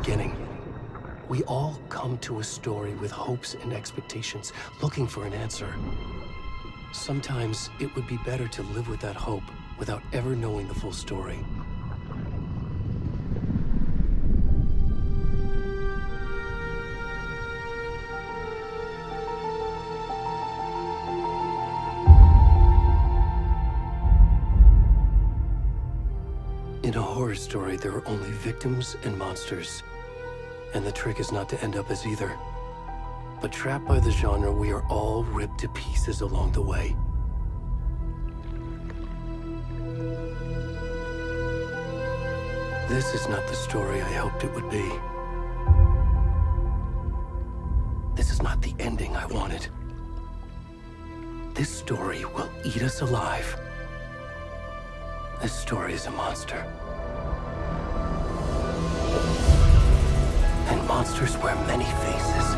beginning. We all come to a story with hopes and expectations, looking for an answer. Sometimes it would be better to live with that hope without ever knowing the full story. In a horror story, there are only victims and monsters. And the trick is not to end up as either. But trapped by the genre, we are all ripped to pieces along the way. This is not the story I hoped it would be. This is not the ending I wanted. This story will eat us alive. This story is a monster. And monsters wear many faces.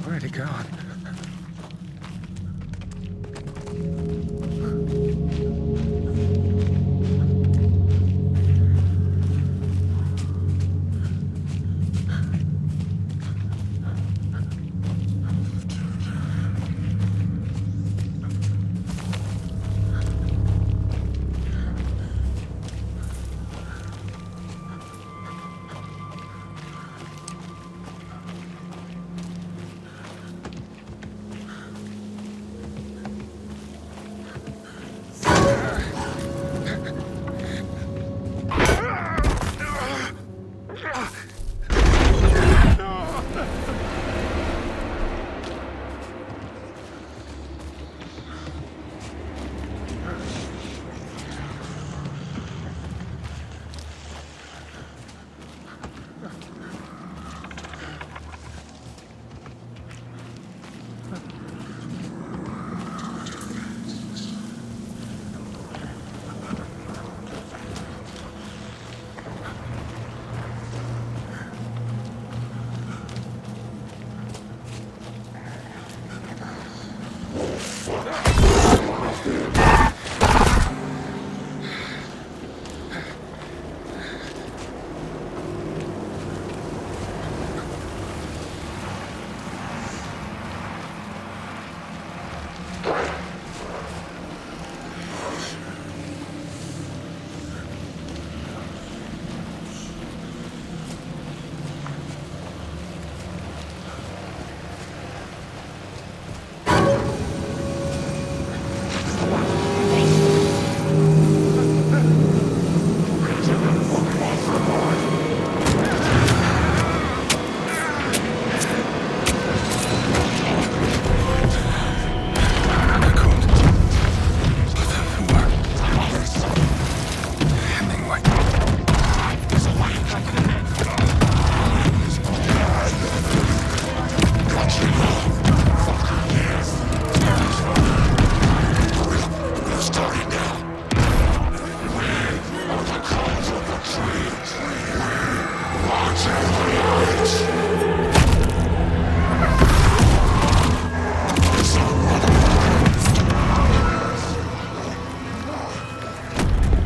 Already gone.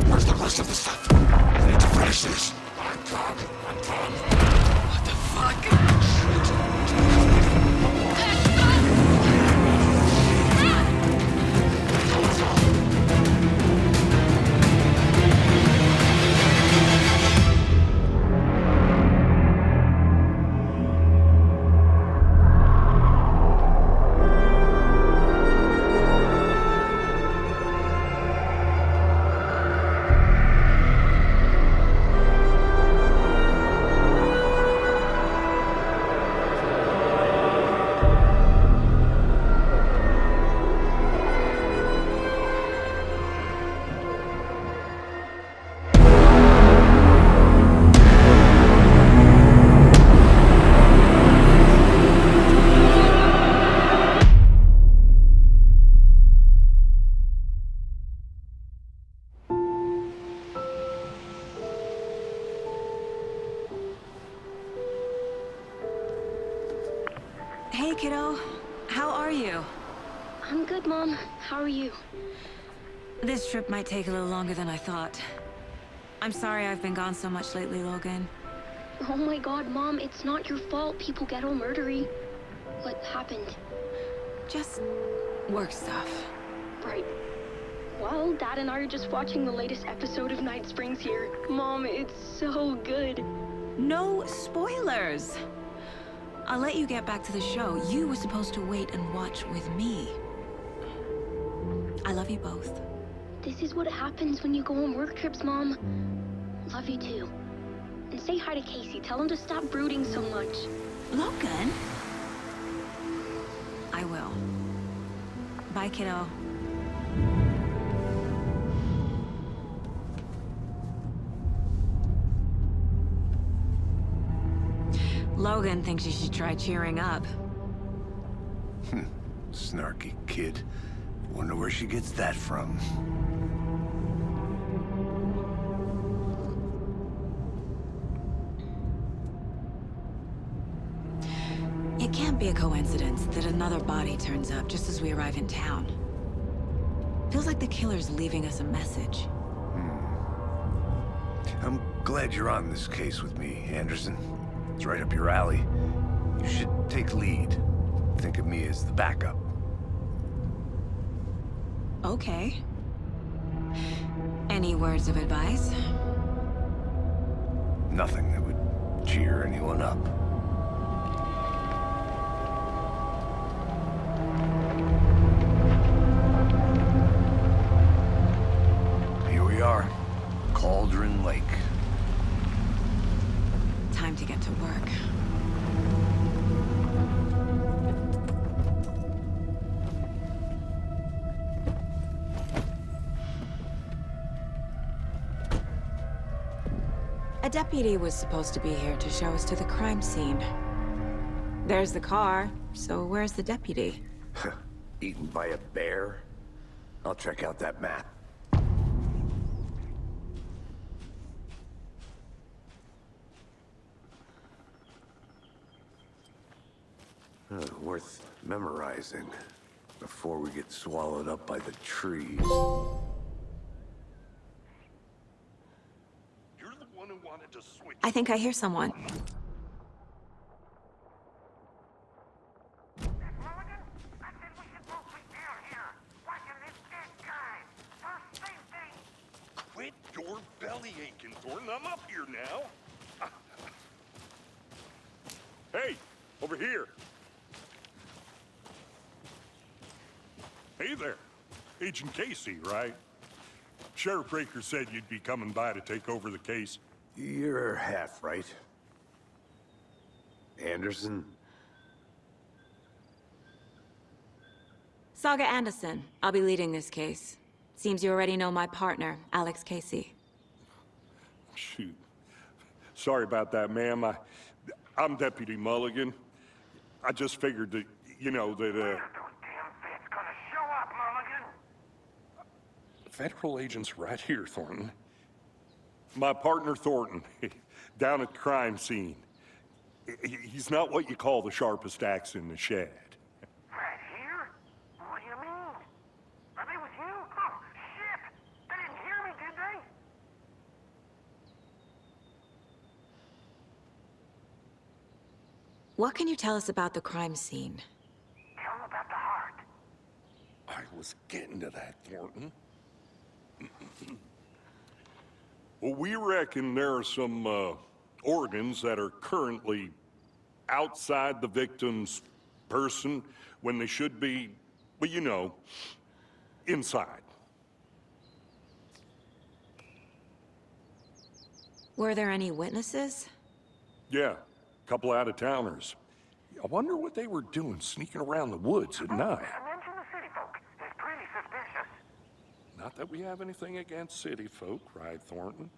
Where's the rest of the stuff? Hey, kiddo. How are you? I'm good, Mom. How are you? This trip might take a little longer than I thought. I'm sorry I've been gone so much lately, Logan. Oh my god, Mom, it's not your fault people get all murdery. What happened? Just work stuff. Right. Well, Dad and I are just watching the latest episode of Night Springs here. Mom, it's so good. No spoilers! I'll let you get back to the show. You were supposed to wait and watch with me. I love you both. This is what happens when you go on work trips, Mom. Love you too. And say hi to Casey. Tell him to stop brooding so much. Logan? I will. Bye, kiddo. Logan thinks you should try cheering up. Snarky kid. Wonder where she gets that from. It can't be a coincidence that another body turns up just as we arrive in town. Feels like the killer's leaving us a message. I'm glad you're on this case with me, Anderson. It's right up your alley. You should take lead. Think of me as the backup. Okay. Any words of advice? Nothing that would cheer anyone up. Here we are. Cauldron Lake. Time to get to work. A deputy was supposed to be here to show us to the crime scene. There's the car, so where's the deputy? Eaten by a bear? I'll check out that map. Worth memorizing before we get swallowed up by the trees. You're the one who wanted to switch. I think I hear someone. Mulligan, I said we should both be down here, watching this dead guy. For safety. Quit your belly aching, Thornton. I'm up here now. Hey, over here. Hey there. Agent Casey, right? Sheriff Breaker said you'd be coming by to take over the case. You're half right. Anderson? Saga Anderson. I'll be leading this case. Seems you already know my partner, Alex Casey. Shoot. Sorry about that, ma'am. I'm Deputy Mulligan. I just figured that, that, Those damn feds gonna show up, Mulligan. Federal agent's right here, Thornton. My partner, Thornton, down at the crime scene. He's not what you call the sharpest axe in the shed. Right here? What do you mean? Are they with you? Oh, shit! They didn't hear me, did they? What can you tell us about the crime scene? Tell them about the heart. I was getting to that, Thornton. Well, we reckon there are some organs that are currently outside the victim's person when they should be, well, inside. Were there any witnesses? Yeah, a couple out-of-towners. I wonder what they were doing sneaking around the woods at night. I mentioned the city folk. It's pretty suspicious. Not that we have anything against city folk, right, Thornton?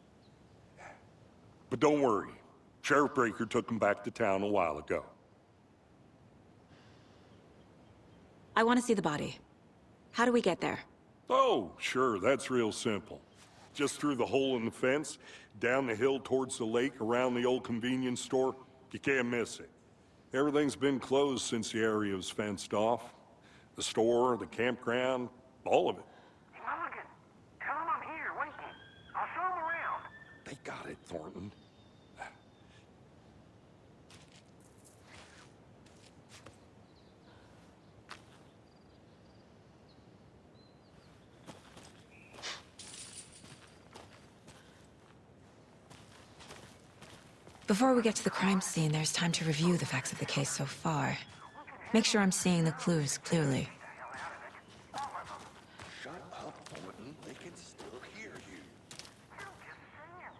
But don't worry. Sheriff Breaker took them back to town a while ago. I want to see the body. How do we get there? Oh, sure, that's real simple. Just through the hole in the fence, down the hill towards the lake, around the old convenience store. You can't miss it. Everything's been closed since the area was fenced off. The store, the campground, all of it. Hey, Mulligan, tell him I'm here, waiting. I'll show him around. They got it, Thornton. Before we get to the crime scene, there's time to review the facts of the case so far. Make sure I'm seeing the clues clearly. Shut up, Thornton. They can still hear you. I'm just saying.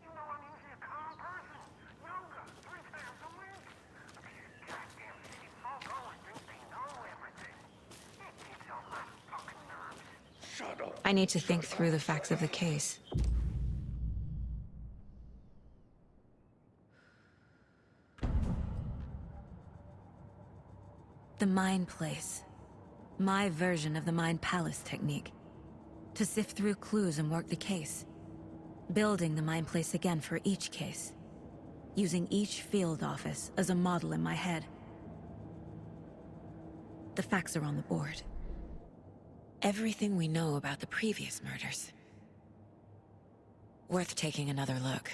You know I'm usually a calm person. Yoga, 3 times a week. But this goddamn city folk always think they know everything. It gets on my fucking nerves. Shut up. I need to think through the facts of the case. The Mind Place. My version of the Mind Palace technique. To sift through clues and work the case. Building the Mind Place again for each case. Using each field office as a model in my head. The facts are on the board. Everything we know about the previous murders. Worth taking another look.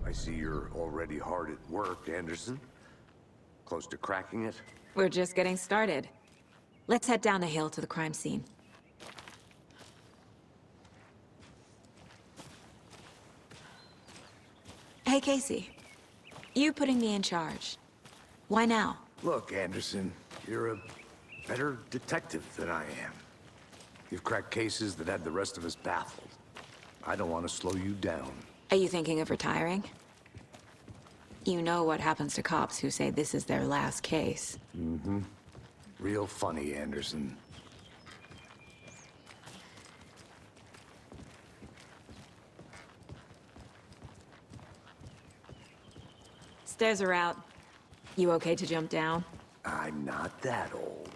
I see you're already hard at work, Anderson. Close to cracking it? We're just getting started. Let's head down the hill to the crime scene. Hey, Casey. You putting me in charge. Why now? Look, Anderson, you're a better detective than I am. You've cracked cases that had the rest of us baffled. I don't want to slow you down. Are you thinking of retiring? You know what happens to cops who say this is their last case. Mm-hmm. Real funny, Anderson. Stairs are out. You okay to jump down? I'm not that old.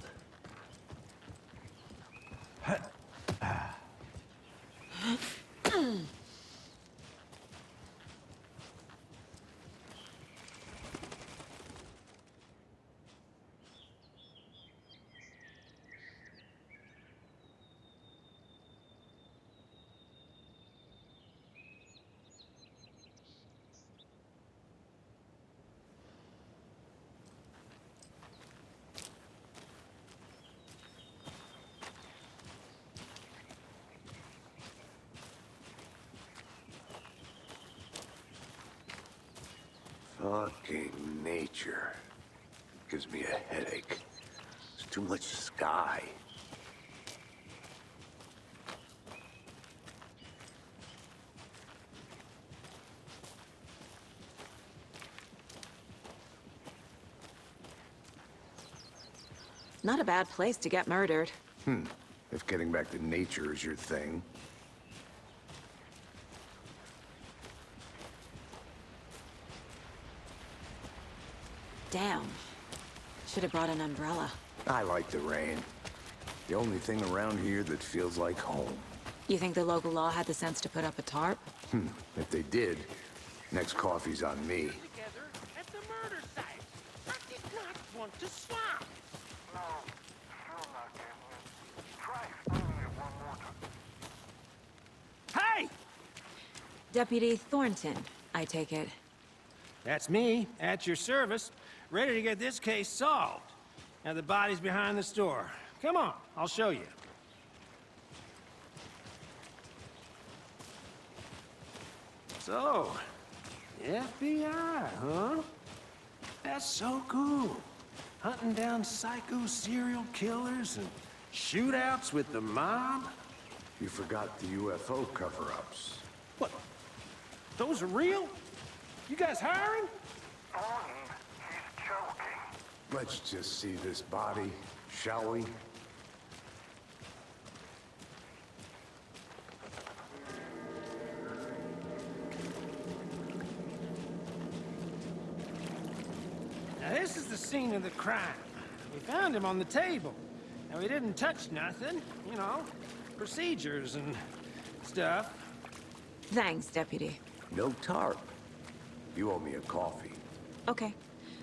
Fucking nature. Gives me a headache. There's too much sky. Not a bad place to get murdered. If getting back to nature is your thing. Damn. Should have brought an umbrella. I like the rain. The only thing around here that feels like home. You think the local law had the sense to put up a tarp? If they did, next coffee's on me. Together at the murder site. I did not want to swap. No, sure not, Damien. Try explaining it one more time. Hey! Deputy Thornton, I take it. That's me, at your service, ready to get this case solved. Now the body's behind the store. Come on, I'll show you. So, FBI, huh? That's so cool. Hunting down psycho serial killers and shootouts with the mob? You forgot the UFO cover-ups. What? Those are real? You guys hiring? Thornton, he's joking. Let's just see this body, shall we? Now this is the scene of the crime. We found him on the table. Now we didn't touch nothing, you know, procedures and stuff. Thanks, Deputy. No tarp. You owe me a coffee. Okay.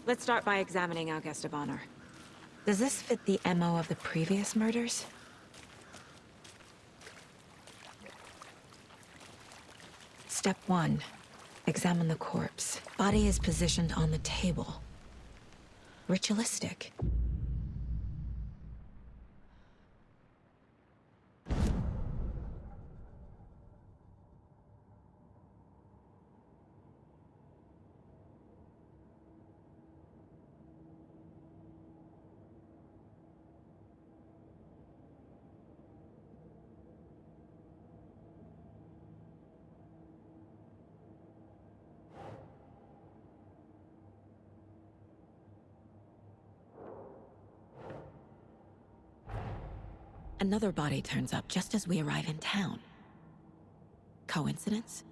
Let's start by examining our guest of honor. Does this fit the MO of the previous murders? Step 1. Examine the corpse. Body is positioned on the table. Ritualistic. Another body turns up just as we arrive in town. Coincidence?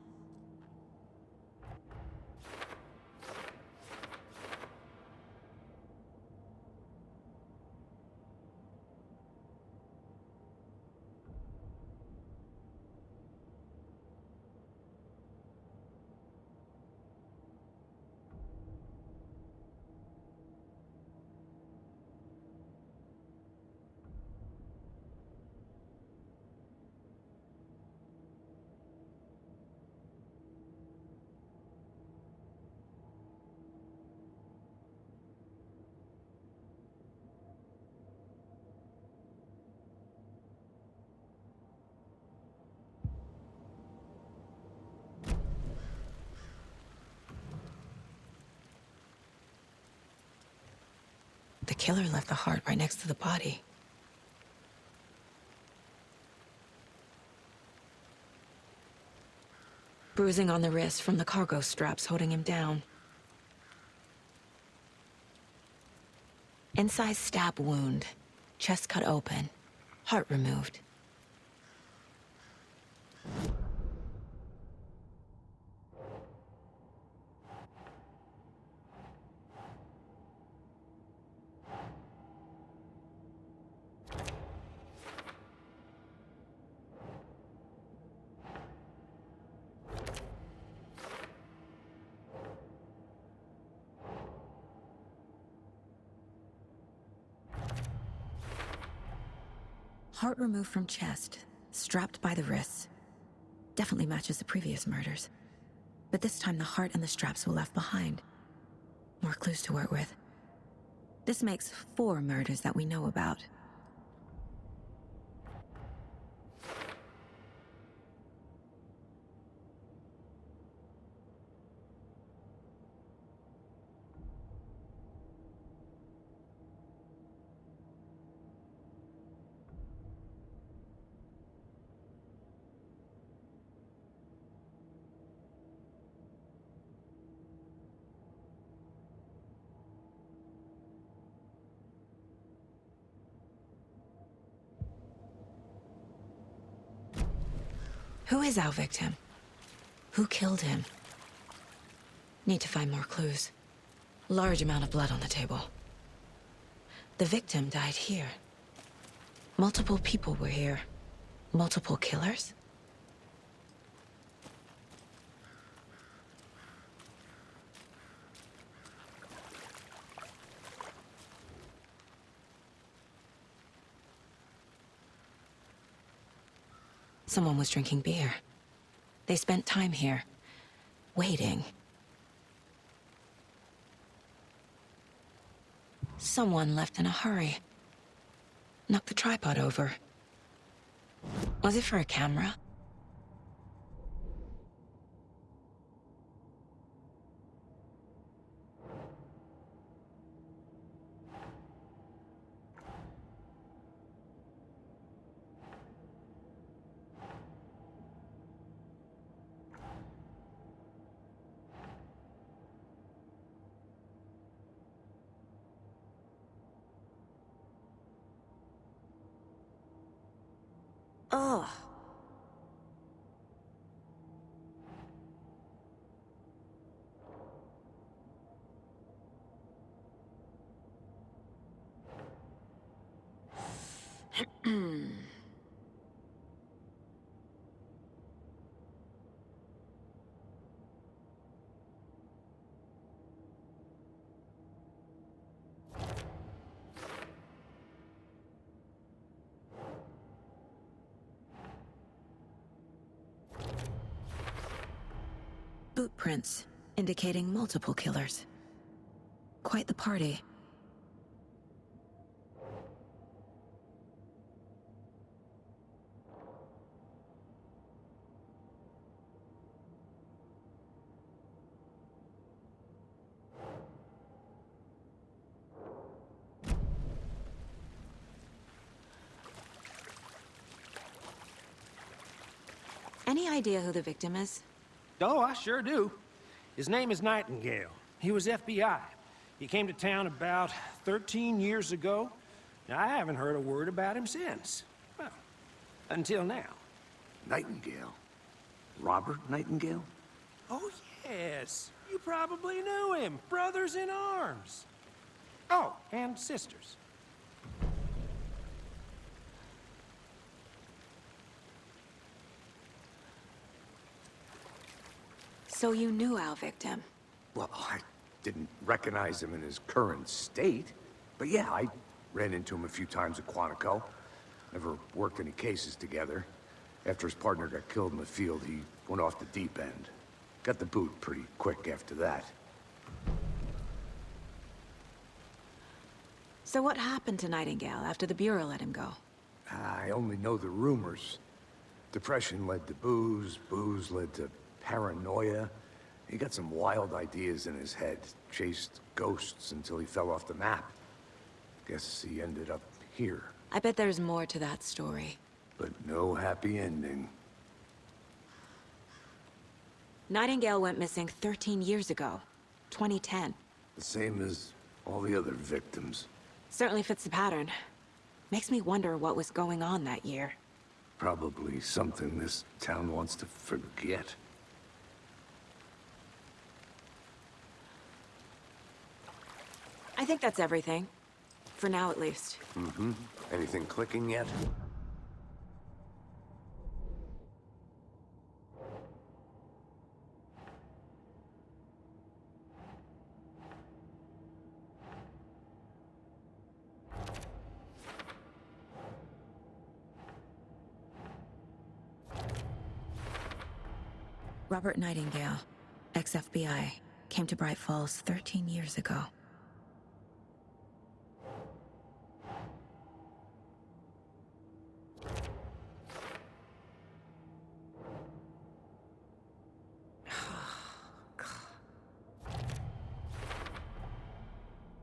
The killer left the heart right next to the body. Bruising on the wrist from the cargo straps holding him down. Incised stab wound. Chest cut open. Heart removed. Heart removed from chest, strapped by the wrists. Definitely matches the previous murders. But this time the heart and the straps were left behind. More clues to work with. This makes 4 murders that we know about. Who is our victim? Who killed him? Need to find more clues. Large amount of blood on the table. The victim died here. Multiple people were here. Multiple killers? Someone was drinking beer. They spent time here, waiting. Someone left in a hurry. Knocked the tripod over. Was it for a camera? Ugh. Boot prints, indicating multiple killers. Quite the party. Any idea who the victim is? Oh, I sure do. His name is Nightingale. He was FBI. He came to town about 13 years ago. Now, I haven't heard a word about him since. Well, until now. Nightingale? Robert Nightingale? Oh, yes. You probably knew him. Brothers in arms. Oh, and sisters. So you knew our victim? Well, I didn't recognize him in his current state. But yeah, I ran into him a few times at Quantico. Never worked any cases together. After his partner got killed in the field, he went off the deep end. Got the boot pretty quick after that. So what happened to Nightingale after the Bureau let him go? I only know the rumors. Depression led to booze, booze led to paranoia. He got some wild ideas in his head, chased ghosts until he fell off the map. Guess he ended up here, I bet there's more to that story. but no happy ending. Nightingale went missing 13 years ago, 2010. The same as all the other victims. Certainly fits the pattern. Makes me wonder what was going on that year. Probably something this town wants to forget. I think that's everything. For now, at least. Mm-hmm. Anything clicking yet? Robert Nightingale, ex-FBI, came to Bright Falls 13 years ago.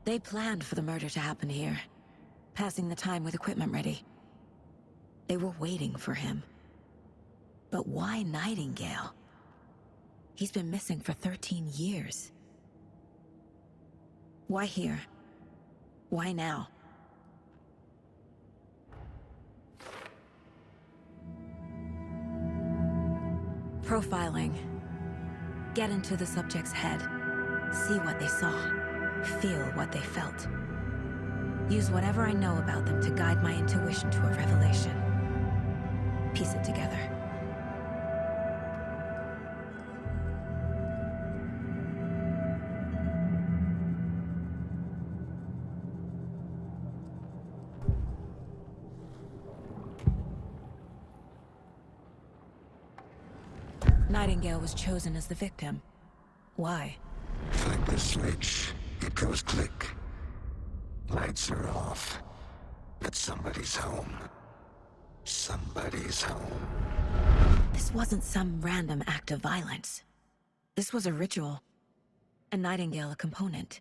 They planned for the murder to happen here, passing the time with equipment ready. They were waiting for him. But why Nightingale? He's been missing for 13 years. Why here? Why now? Profiling. Get into the subject's head. See what they saw. feel what they felt. Use whatever I know about them to guide my intuition to a revelation. Piece it together. Nightingale was chosen as the victim. Why? Flip the switch. It goes click. Lights are off. But somebody's home. Somebody's home. This wasn't some random act of violence. This was a ritual. And Nightingale a component.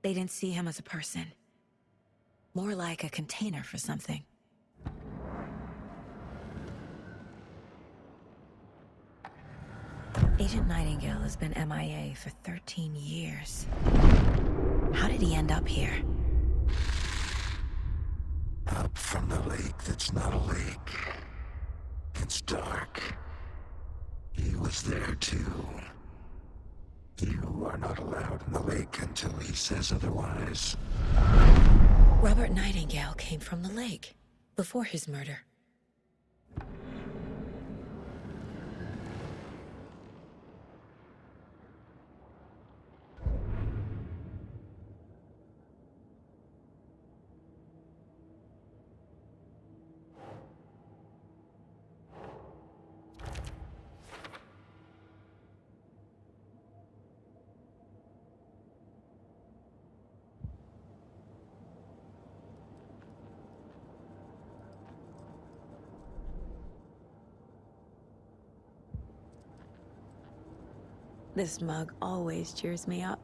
They didn't see him as a person. More like a container for something. Agent Nightingale has been MIA for 13 years. How did he end up here? Up from the lake that's not a lake. It's dark. He was there too. You are not allowed in the lake until he says otherwise. Robert Nightingale came from the lake, before his murder. This mug always cheers me up.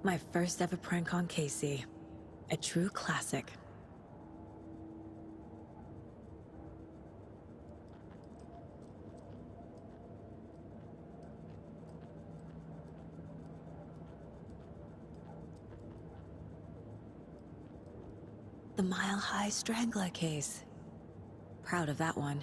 My first ever prank on Casey. A true classic. The Mile High Strangler case. Proud of that one.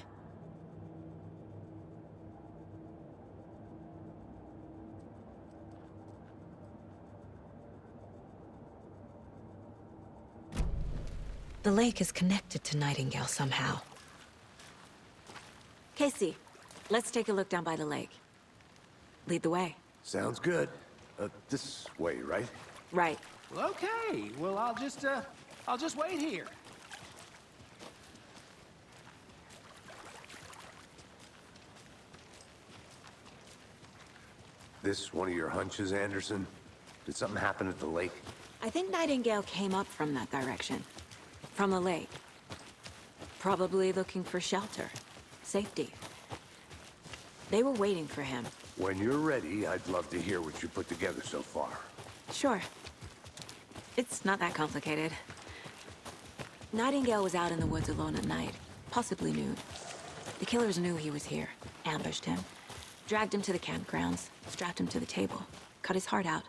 The lake is connected to Nightingale somehow. Casey, let's take a look down by the lake. Lead the way. Sounds good. This way, right? Right. Well, okay. Well, I'll just wait here. This one of your hunches, Anderson? Did something happen at the lake? I think Nightingale came up from that direction. From the lake. Probably looking for shelter. Safety. They were waiting for him. When you're ready, I'd love to hear what you put together so far. Sure. It's not that complicated. Nightingale was out in the woods alone at night, possibly nude. The killers knew he was here, ambushed him, dragged him to the campgrounds, strapped him to the table, cut his heart out.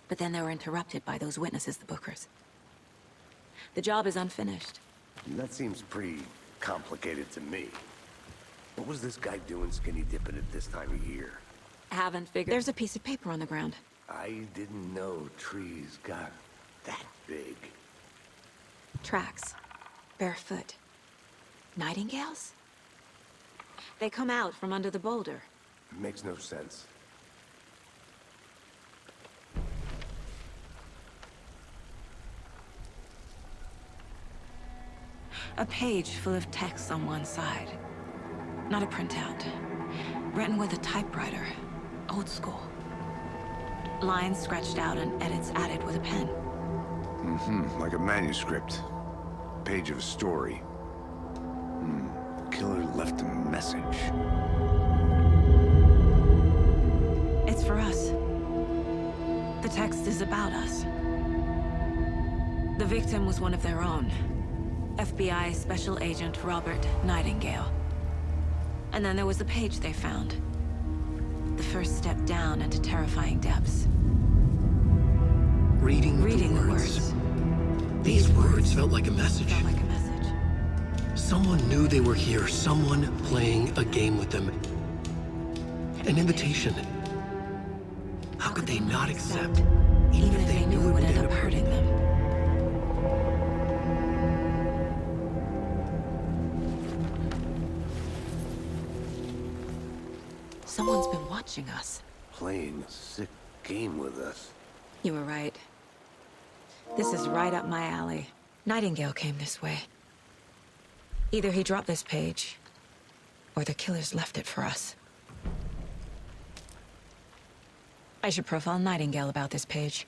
But then they were interrupted by those witnesses, the Bookers. The job is unfinished. That seems pretty complicated to me. What was this guy doing skinny dipping at this time of year? Haven't figured. There's a piece of paper on the ground. I didn't know trees got that big. Tracks. Barefoot. Nightingales? They come out from under the boulder. Makes no sense. A page full of text on one side. Not a printout. Written with a typewriter. Old school. Lines scratched out and edits added with a pen. Like a manuscript. Page of a story. Killer left a message. It's for us. The text is about us. The victim was one of their own. FBI Special Agent Robert Nightingale. And then there was the page they found. The first step down into terrifying depths. Reading the words. These words felt like a message. Felt like a message. Someone knew they were here, someone playing a game with them. An invitation. How could they not accept, even if they knew it would end up hurting them? Someone's been watching us. Playing a sick game with us. You were right. This is right up my alley. Nightingale came this way. Either he dropped this page, or the killers left it for us. I should profile Nightingale about this page.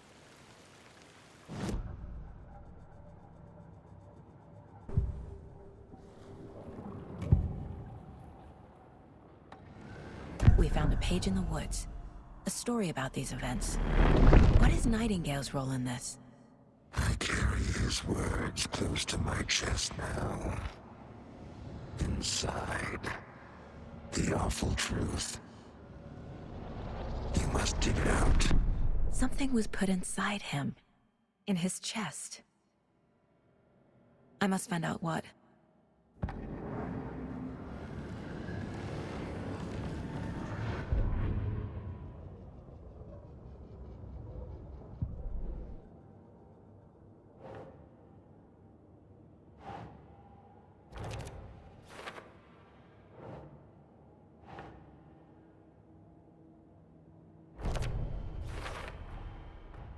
We found a page in the woods. A story about these events. What is Nightingale's role in this? I carry his words close to my chest now. Inside, the awful truth. You must dig it out. Something was put inside him. In his chest. I must find out what.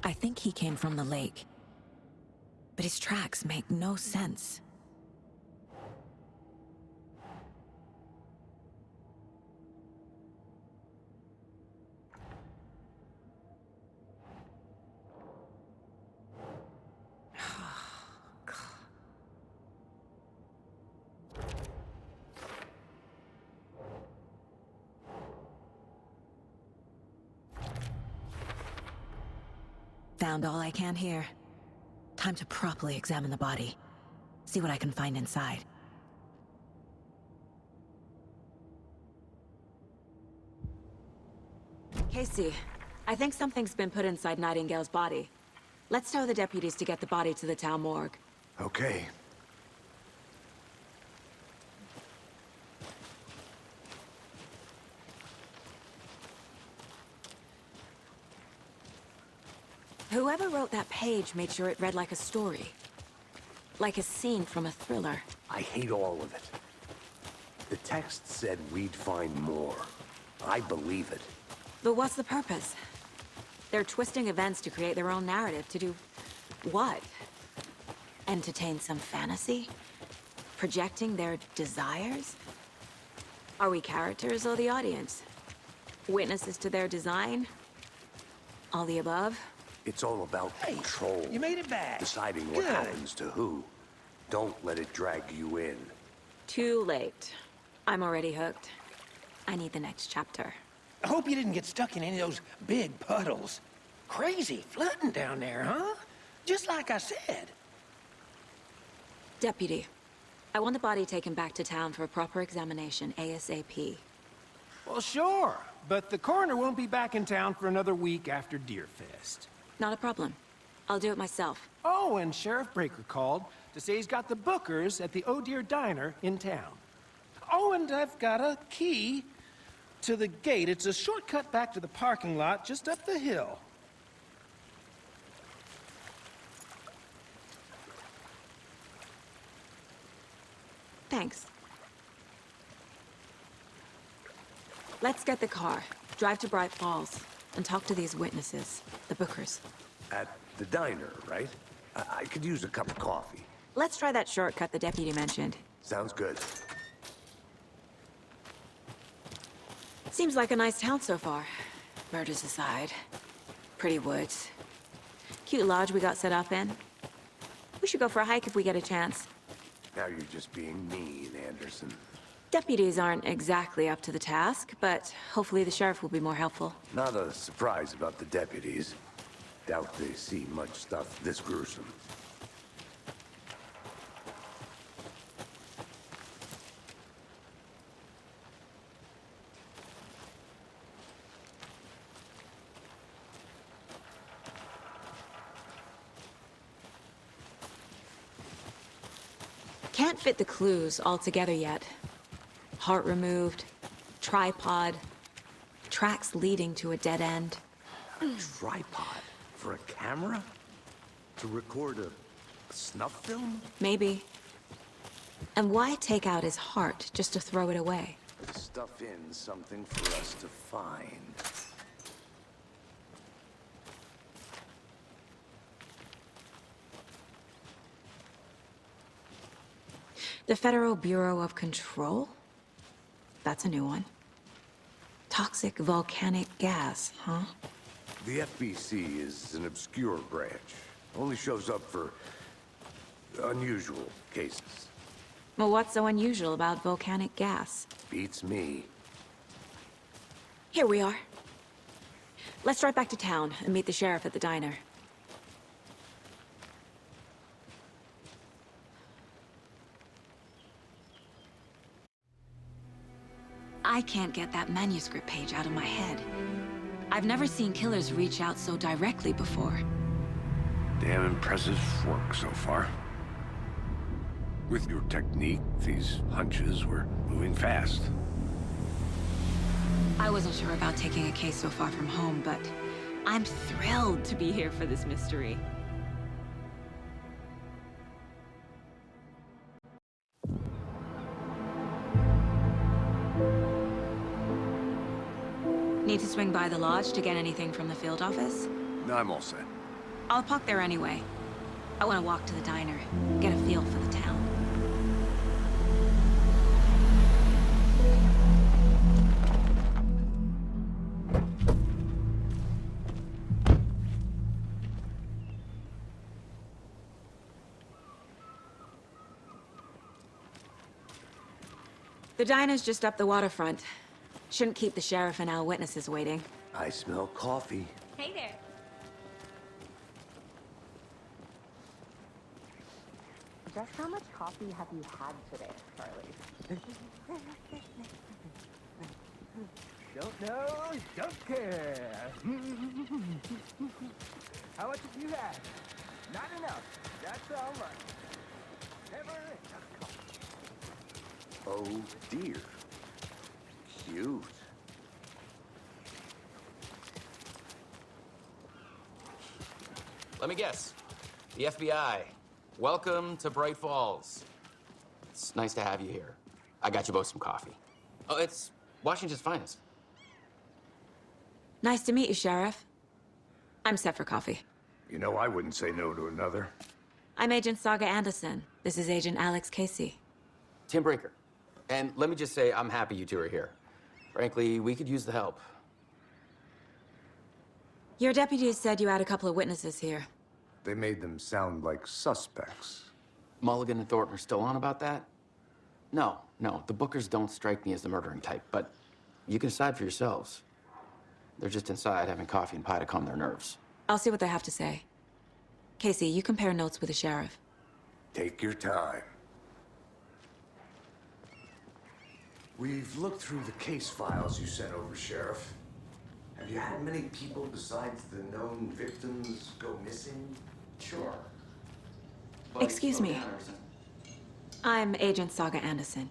I think he came from the lake. But his tracks make no sense. Found all I can here. Time to properly examine the body. See what I can find inside. Casey, I think something's been put inside Nightingale's body. Let's tell the deputies to get the body to the town morgue. Okay. Whoever wrote that page made sure it read like a story. Like a scene from a thriller. I hate all of it. The text said we'd find more. I believe it. But what's the purpose? They're twisting events to create their own narrative. To do what? Entertain some fantasy? Projecting their desires? Are we characters or the audience? Witnesses to their design? All the above? It's all about control. You made it back. Deciding what Good. happens to who. Don't let it drag you in. Too late. I'm already hooked. I need the next chapter. I hope you didn't get stuck in any of those big puddles. Crazy flooding down there, huh? Just like I said. Deputy, I want the body taken back to town for a proper examination, ASAP. Well, sure. But the coroner won't be back in town for another week after Deerfest. Not a problem. I'll do it myself. Oh, and Sheriff Breaker called to say he's got the Bookers at the Oh Dear Diner in town. Oh, and I've got a key to the gate. It's a shortcut back to the parking lot just up the hill. Thanks. Let's get the car, drive to Bright Falls, and talk to these witnesses, the Bookers. At the diner, right? I could use a cup of coffee. Let's try that shortcut the deputy mentioned. Sounds good. Seems like a nice town so far. Murders aside. Pretty woods. Cute lodge we got set up in. We should go for a hike if we get a chance. Now you're just being mean, Anderson. Deputies aren't exactly up to the task, but hopefully the sheriff will be more helpful. Not a surprise about the deputies. Doubt they see much stuff this gruesome. Can't fit the clues all together yet. Heart removed, tripod, tracks leading to a dead end. A tripod? For a camera? To record a snuff film? Maybe. And why take out his heart just to throw it away? Stuff in something for us to find. The Federal Bureau of Control? That's a new one. Toxic volcanic gas, huh? The FBC is an obscure branch. Only shows up for unusual cases. Well, what's so unusual about volcanic gas? Beats me. Here we are. Let's drive back to town and meet the sheriff at the diner. I can't get that manuscript page out of my head. I've never seen killers reach out so directly before. Damn impressive work so far. With your technique, these hunches were moving fast. I wasn't sure about taking a case so far from home, but I'm thrilled to be here for this mystery. Need to swing by the lodge to get anything from the field office? No, I'm all set. I'll park there anyway. I want to walk to the diner, get a feel for the town. The diner's just up the waterfront. Shouldn't keep the sheriff and our witnesses waiting. I smell coffee. Hey there. Just how much coffee have you had today, Charlie? Don't know, don't care. How much have you had? Not enough. That's all right. Never enough coffee. Oh dear. Cute. Let me guess. The FBI. Welcome to Bright Falls. It's nice to have you here. I got you both some coffee. Oh, it's Washington's finest. Nice to meet you, Sheriff. I'm set for coffee. You know, I wouldn't say no to another. I'm Agent Saga Anderson. This is Agent Alex Casey. Tim Breaker. And let me just say, I'm happy you two are here. Frankly, we could use the help. Your deputies said you had a couple of witnesses here. They made them sound like suspects. Mulligan and Thornton are still on about that? No, the Bookers don't strike me as the murdering type, but you can decide for yourselves. They're just inside having coffee and pie to calm their nerves. I'll see what they have to say. Casey, you compare notes with the sheriff. Take your time. We've looked through the case files you sent over, Sheriff. Have you had many people besides the known victims go missing? Sure. Excuse me. I'm Agent Saga Anderson.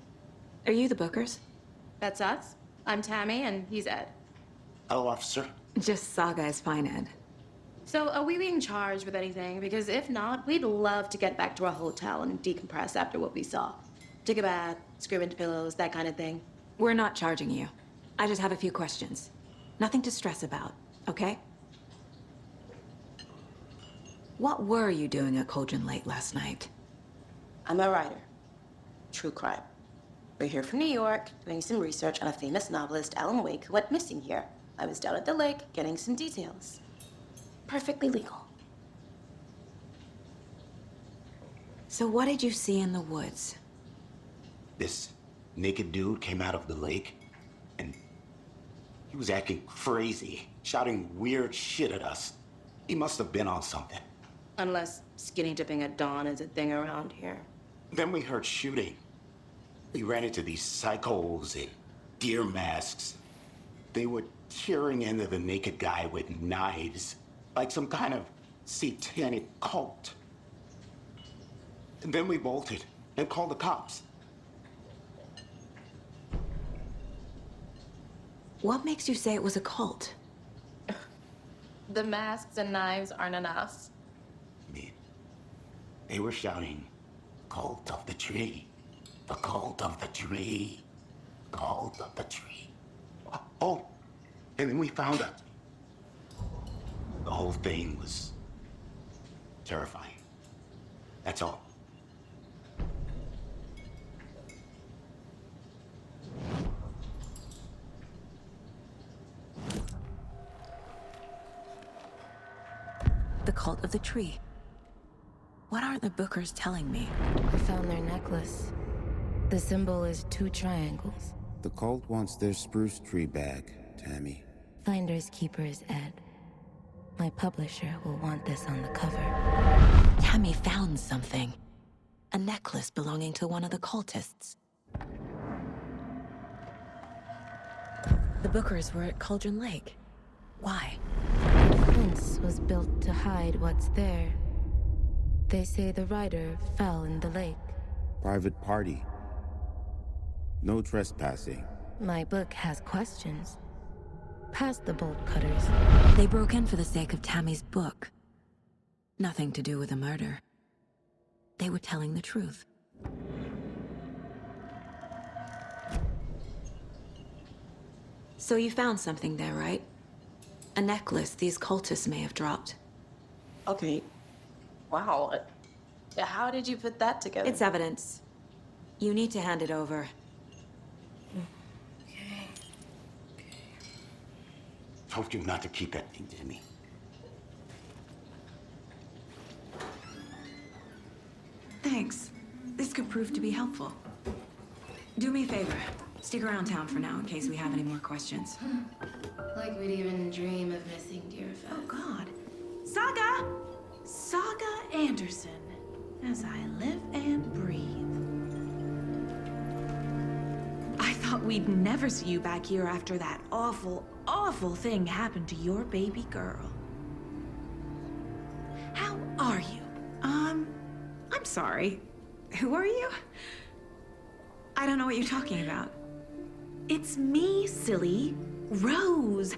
Are you the Bookers? That's us. I'm Tammy, and he's Ed. Hello, officer. Just Saga is fine, Ed. So, are we being charged with anything? Because if not, we'd love to get back to our hotel and decompress after what we saw. Take a bath, scream into pillows, that kind of thing. We're not charging you. I just have a few questions. Nothing to stress about, okay? What were you doing at Cauldron Lake last night? I'm a writer. True crime. We're here from New York, doing some research on a famous novelist, Alan Wake, who went missing here. I was down at the lake, getting some details. Perfectly legal. So what did you see in the woods? This naked dude came out of the lake, and he was acting crazy, shouting weird shit at us. He must have been on something. Unless skinny dipping at dawn is a thing around here. Then we heard shooting. We ran into these psychos in deer masks. They were tearing into the naked guy with knives, like some kind of satanic cult. And then we bolted and call the cops. What makes you say it was a cult? The masks and knives aren't enough. I mean, they were shouting, "Cult of the tree, the cult of the tree, cult of the tree." Oh, and then we found out. The whole thing was terrifying. That's all. The cult of the tree. What aren't the Bookers telling me? I found their necklace. The symbol is 2 triangles. The cult wants their spruce tree back, Tammy. Finders keepers, Ed. My publisher will want this on the cover. Tammy found something. A necklace belonging to one of the cultists. The Bookers were at Cauldron Lake. Why? The fence was built to hide what's there. They say the rider fell in the lake. Private party. No trespassing. My book has questions. Past the bolt cutters. They broke in for the sake of Tammy's book. Nothing to do with a murder. They were telling the truth. So you found something there, right? A necklace these cultists may have dropped. Okay. Wow. How did you put that together? It's evidence. You need to hand it over. Told you not to keep that thing to me. Thanks. This could prove to be helpful. Do me a favor. Stick around town for now in case we have any more questions. Like we'd even dream of missing dear Fez. Oh, God. Saga! Saga Anderson. As I live and breathe. I thought we'd never see you back here after that awful, awful thing happened to your baby girl. How are you? I'm sorry. Who are you? I don't know what you're talking about. It's me, silly. Rose.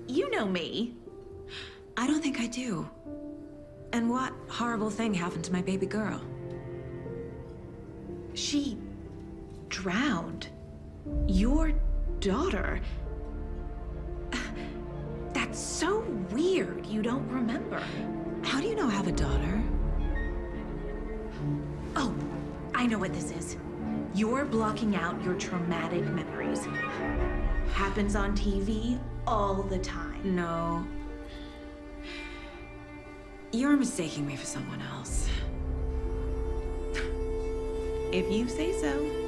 You know me. I don't think I do. And what horrible thing happened to my baby girl? She drowned. Your daughter. That's so weird you don't remember. How do you know I have a daughter? Oh, I know what this is. You're blocking out your traumatic memories. Happens on TV all the time. No. You're mistaking me for someone else. If you say so.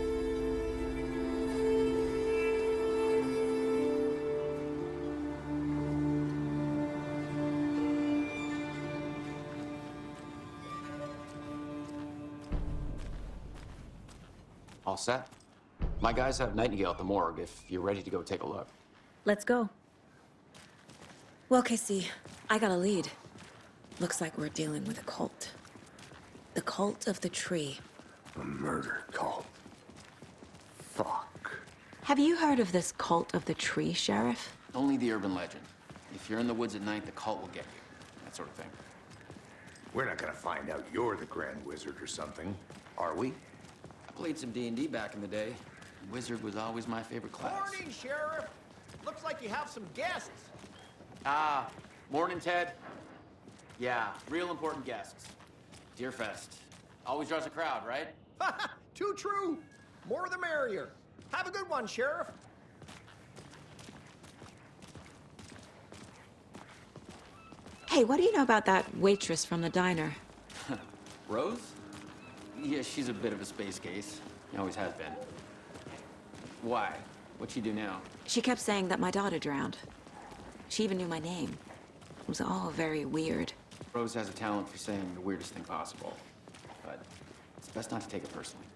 All set? My guys have Nightingale at the morgue if you're ready to go take a look. Let's go. Well, Casey, I got a lead. Looks like we're dealing with a cult. The cult of the tree. A murder cult. Fuck. Have you heard of this cult of the tree, Sheriff? Only the urban legend. If you're in the woods at night, the cult will get you. That sort of thing. We're not gonna find out you're the Grand Wizard or something, are we? I played some D&D back in the day. Wizard was always my favorite class. Morning, Sheriff. Looks like you have some guests. Ah, morning, Ted. Yeah, real important guests. Deerfest. Always draws a crowd, right? Too true. More the merrier. Have a good one, Sheriff. Hey, what do you know about that waitress from the diner? Rose? Yeah, she's a bit of a space case. Always has been. Why? What'd she do now? She kept saying that my daughter drowned. She even knew my name. It was all very weird. Rose has a talent for saying the weirdest thing possible. But it's best not to take it personally.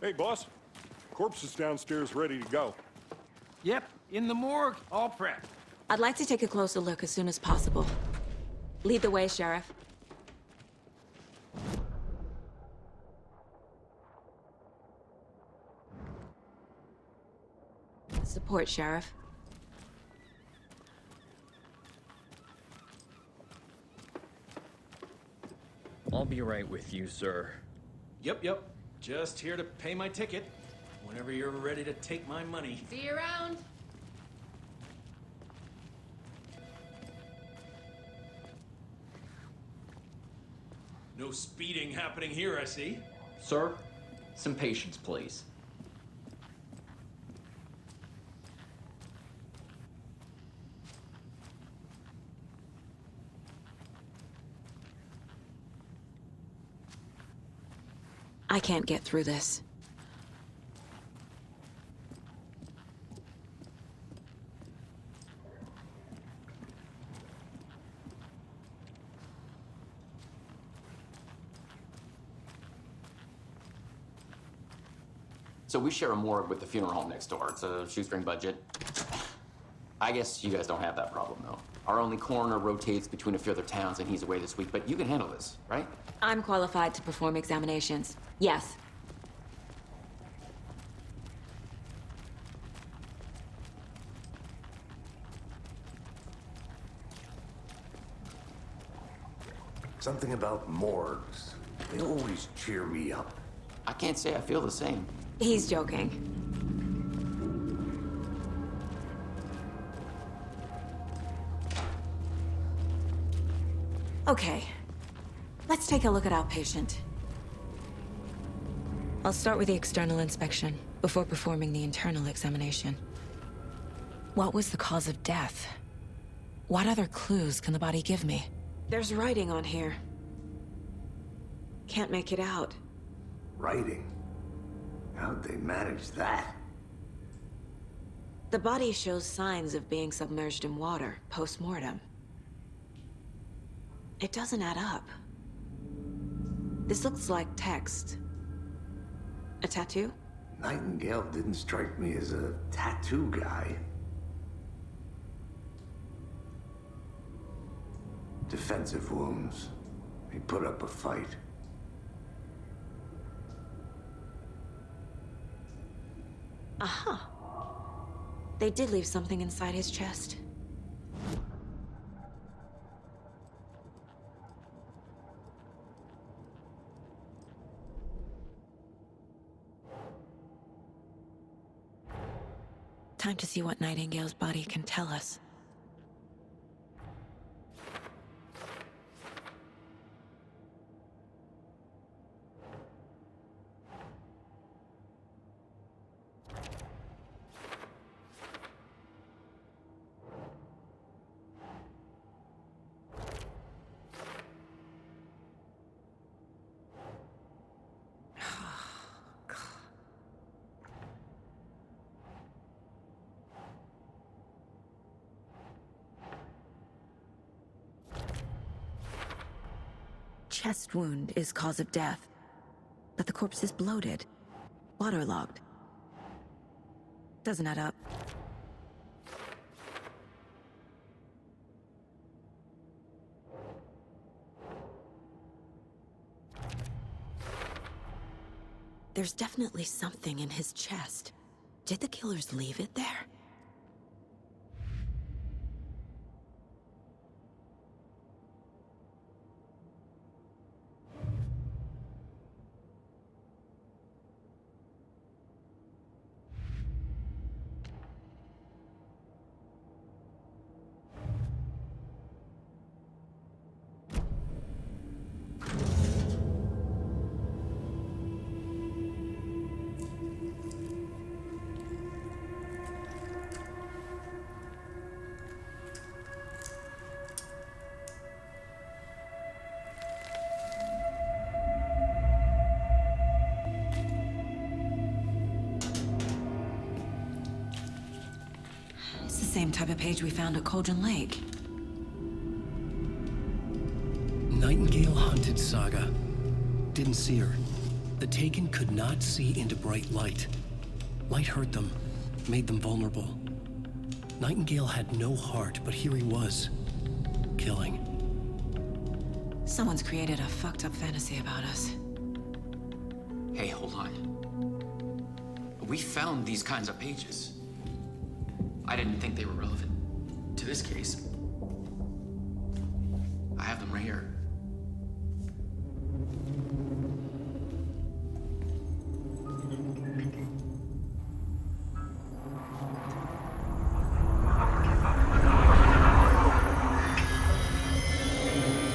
Hey, boss. Corpse is downstairs ready to go. Yep, in the morgue, all prepped. I'd like to take a closer look as soon as possible. Lead the way, Sheriff. Support, Sheriff. I'll be right with you, sir. Yep. Just here to pay my ticket. Whenever you're ready to take my money. See you around. No speeding happening here, I see. Sir, some patience, please. I can't get through this. So we share a morgue with the funeral home next door. It's a shoestring budget. I guess you guys don't have that problem, though. Our only coroner rotates between a few other towns, and he's away this week, but you can handle this, right? I'm qualified to perform examinations. Yes. Something about morgues. They always cheer me up. I can't say I feel the same. He's joking. Okay. Let's take a look at our patient. I'll start with the external inspection before performing the internal examination. What was the cause of death? What other clues can the body give me? There's writing on here. Can't make it out. Writing? How'd they manage that? The body shows signs of being submerged in water post-mortem. It doesn't add up. This looks like text. A tattoo? Nightingale didn't strike me as a tattoo guy. Defensive wounds. He put up a fight. Aha. They did leave something inside his chest. Time to see what Nightingale's body can tell us. Chest wound is cause of death, but the corpse is bloated, waterlogged. Doesn't add up. There's definitely something in his chest. Did the killers leave it there? It's the same type of page we found at Cauldron Lake. Nightingale hunted Saga. Didn't see her. The Taken could not see into bright light. Light hurt them, made them vulnerable. Nightingale had no heart, but here he was, killing. Someone's created a fucked up fantasy about us. Hey, hold on. We found these kinds of pages. I didn't think they were relevant to this case. I have them right here.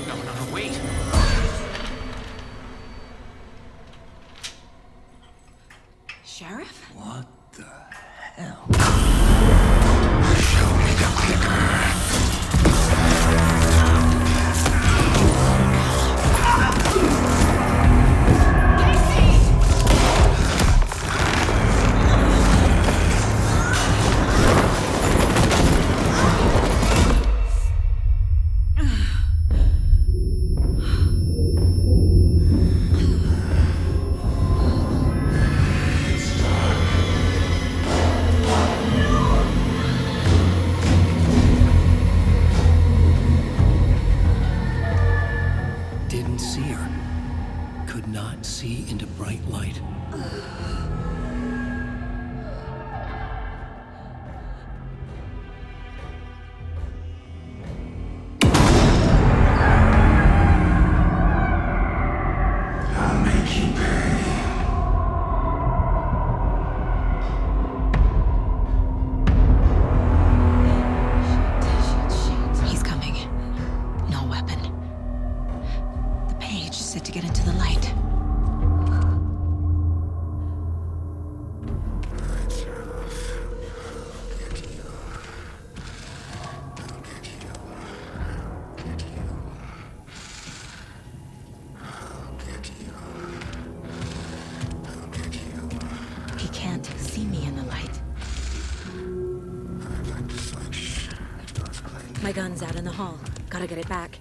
No, wait. Sheriff? What the hell? Show me the clicker. Didn't see her. Could not see into bright light. I'll make you pay. He's coming. No weapon. The page said to get into the light. He can't see me in the light. My gun's out in the hall. Gotta get it back.